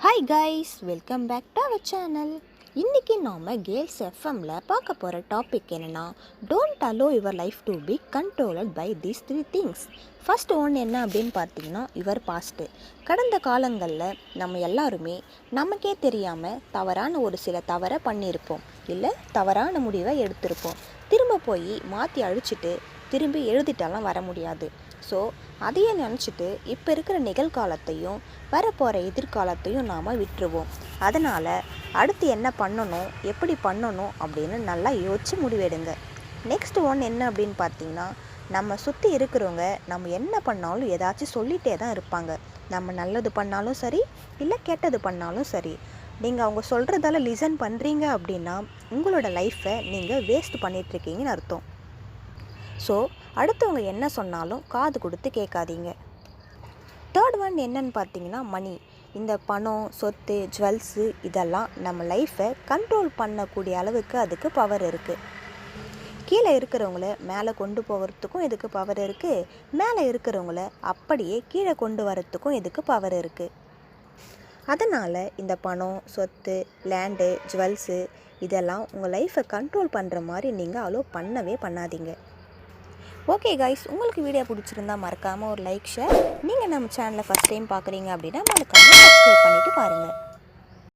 Hi guys, welcome back to our channel. இன்றைக்கி நாம் girls எஃப்எம்மில் பார்க்க போகிற டாபிக் என்னென்னா, don't allow your life to be controlled by these 3 things. First one என்ன அப்படின்னு பார்த்தீங்கன்னா, யுவர் பாஸ்ட்டு. கடந்த காலங்களில் நம்ம எல்லாருமே நமக்கே தெரியாமல் தவறான ஒரு சில தவறை பண்ணியிருப்போம், இல்லை தவறான முடிவை எடுத்திருப்போம். திரும்ப போய் மாற்றி அழிச்சிட்டு திரும்பி எழுதிட்டாலாம் வர முடியாது. ஸோ அதையே நினச்சிட்டு இப்போ இருக்கிற நிகழ்காலத்தையும் வரப்போகிற எதிர்காலத்தையும் நாம் விட்டுருவோம். அதனால் அடுத்து என்ன பண்ணணும், எப்படி பண்ணணும் அப்படின்னு நல்லா யோசித்து முடிவெடுங்க. நெக்ஸ்ட் ஒன் என்ன அப்படின்னு பார்த்தீங்கன்னா, நம்ம சுற்றி இருக்கிறவங்க நம்ம என்ன பண்ணாலும் ஏதாச்சும் சொல்லிகிட்டே தான் இருப்பாங்க. நம்ம நல்லது பண்ணாலும் சரி, இல்லை கெட்டது பண்ணாலும் சரி. நீங்கள் அவங்க சொல்கிறதால லிசன் பண்ணுறீங்க அப்படின்னா உங்களோட லைஃப்பை நீங்கள் வேஸ்ட் பண்ணிகிட்ருக்கீங்கன்னு அர்த்தம். ஸோ அடுத்தவங்க என்ன சொன்னாலும் காது கொடுத்து கேட்காதீங்க. தேர்ட் ஒன் என்னன்னு பார்த்தீங்கன்னா, மணி. இந்த பணம், சொத்து, ஜுவல்ஸு இதெல்லாம் நம்ம லைஃப்பை கண்ட்ரோல் பண்ணக்கூடிய அளவுக்கு அதுக்கு பவர் இருக்குது. கீழே இருக்கிறவங்கள மேலே கொண்டு போகிறதுக்கும் இதுக்கு பவர் இருக்குது. மேலே இருக்கிறவங்கள அப்படியே கீழே கொண்டு வரத்துக்கும் இதுக்கு பவர் இருக்குது. அதனால் இந்த பணம், சொத்து, லேண்டு, ஜுவல்ஸு இதெல்லாம் உங்கள் லைஃப்பை கண்ட்ரோல் பண்ணுற மாதிரி நீங்கள் அலோவ் பண்ணவே பண்ணாதீங்க. ஓகே கைஸ், உங்களுக்கு வீடியோ பிடிச்சிருந்தா மறக்காமல் ஒரு லைக், ஷேர். நீங்கள் நம்ம சேனலை ஃபஸ்ட் டைம் பார்க்குறீங்க அப்படின்னா மறக்காமல் சப்ஸ்கிரைப் பண்ணிவிட்டு பாருங்கள்.